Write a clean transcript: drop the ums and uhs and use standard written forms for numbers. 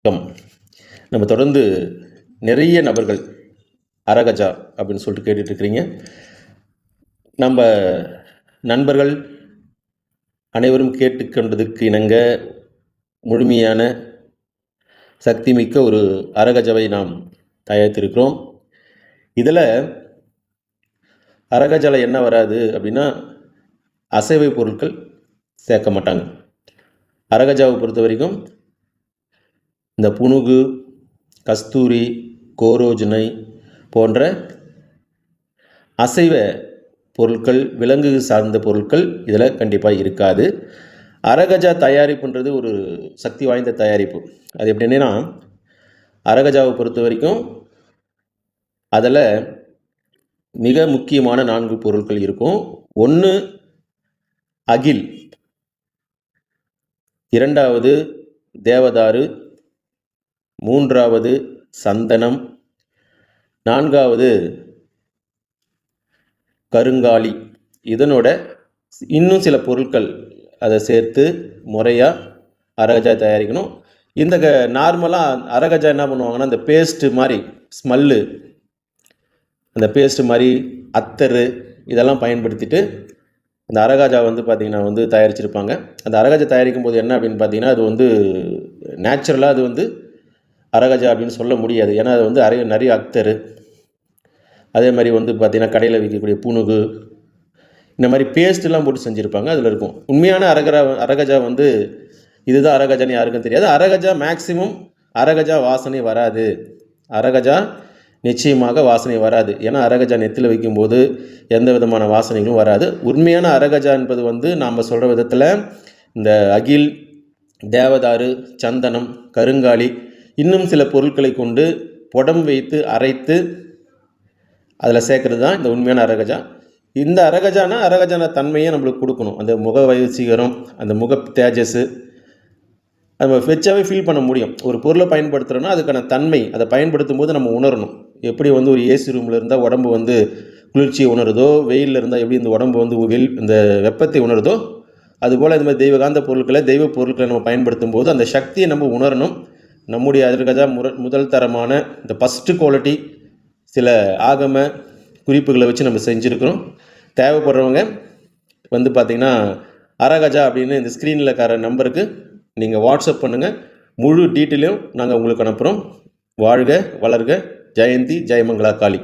வணக்கம். நம்ம தொடர்ந்து நிறைய நபர்கள் அரகஜா அப்படின்னு சொல்லிட்டு கேட்டுட்ருக்கிறீங்க. நம்ம நண்பர்கள் அனைவரும் கேட்டுக்கொண்டதுக்கு இணங்க முழுமையான சக்திமிக்க ஒரு அரகஜாவை நாம் தயாரித்திருக்கிறோம். இதில் அரகஜாவில் என்ன வராது அப்படின்னா, அசைவை பொருட்கள் சேர்க்க மாட்டாங்க. அரகஜாவை பொறுத்த வரைக்கும் இந்த புனுகு, கஸ்தூரி, கோரோஜனை போன்ற அசைவ பொருட்கள், விலங்கு சார்ந்த பொருட்கள் இதில் கண்டிப்பாக இருக்காது. அரகஜா தயாரிப்புன்றது ஒரு சக்தி வாய்ந்த தயாரிப்பு. அது எப்படின்னா, அரகஜாவை பொறுத்த வரைக்கும் அதில் மிக முக்கியமான 4 பொருட்கள் இருக்கும். 1 அகில், 2வது தேவதாரு, 3வது சந்தனம், 4வது கருங்காலி. இதனோட இன்னும் சில பொருட்கள் அதை சேர்த்து முறையாக அரகஜா தயாரிக்கணும். இந்த நார்மலாக அரகஜா என்ன பண்ணுவாங்கன்னா, அந்த பேஸ்ட்டு மாதிரி ஸ்மெல்லு, அந்த பேஸ்ட்டு மாதிரி அத்தரு இதெல்லாம் பயன்படுத்திட்டு அந்த அரகஜா பார்த்திங்கன்னா தயாரிச்சிருப்பாங்க. அந்த அரகஜா தயாரிக்கும் போது என்ன அப்படின்னு பார்த்தீங்கன்னா, அது நேச்சுரலாக அது அரகஜா அப்படின்னு சொல்ல முடியாது. ஏன்னா அது நிறைய அத்தரு, அதே மாதிரி பார்த்திங்கன்னா கடையில் விற்கக்கூடிய புனுகு, இந்த மாதிரி பேஸ்ட்டெல்லாம் போட்டு செஞ்சுருப்பாங்க. அதில் இருக்கும். உண்மையான அரகஜா இதுதான் அரகஜான்னு யாருக்கும் தெரியாது. அரகஜா மேக்சிமம் அரகஜா வாசனை வராது. அரகஜா நிச்சயமாக வாசனை வராது. ஏன்னா அரகஜா நெத்தியில் வைக்கும்போது எந்த விதமான வாசனைகளும் வராது. உண்மையான அரகஜா என்பது நாம் சொல்கிற விதத்தில் இந்த அகில், தேவதாரு, சந்தனம், கருங்காலி இன்னும் சில பொருட்களை கொண்டு புடம் வைத்து அரைத்து அதில் சேர்க்கறது தான் இந்த உண்மையான அரகஜா. இந்த அரகஜான தன்மையை நம்மளுக்கு கொடுக்கணும். அந்த முக வசீகரம், அந்த முக தேஜஸ் நம்ம வச்சாவே ஃபீல் பண்ண முடியும். ஒரு பொருளை பயன்படுத்துகிறோன்னா அதுக்கான தன்மை, அதை பயன்படுத்தும் போது நம்ம உணரணும். எப்படி ஒரு ஏசி ரூமில் இருந்தால் உடம்பு குளிர்ச்சியை உணருதோ, வெயிலில் இருந்தால் எப்படி இந்த உடம்பு இந்த வெப்பத்தை உணருதோ, அதுபோல் இந்த மாதிரி தெய்வ பொருட்களை நம்ம பயன்படுத்தும் போது அந்த சக்தியை நம்ம உணரணும். நம்முடைய அரகஜா முதல் தரமான இந்த ஃபஸ்ட்டு குவாலிட்டி சில ஆகம குறிப்புகளை வச்சு நம்ம செஞ்சுருக்கிறோம். தேவைப்படுறவங்க பார்த்திங்கன்னா அரகஜா அப்படின்னு இந்த ஸ்க்ரீனில் இருக்கிற நம்பருக்கு நீங்கள் வாட்ஸ்அப் பண்ணுங்கள். முழு டீட்டெயிலும் நாங்கள் உங்களுக்கு அனுப்புகிறோம். வாழ்க வளர்க. ஜெயந்தி ஜெயமங்களா காளி.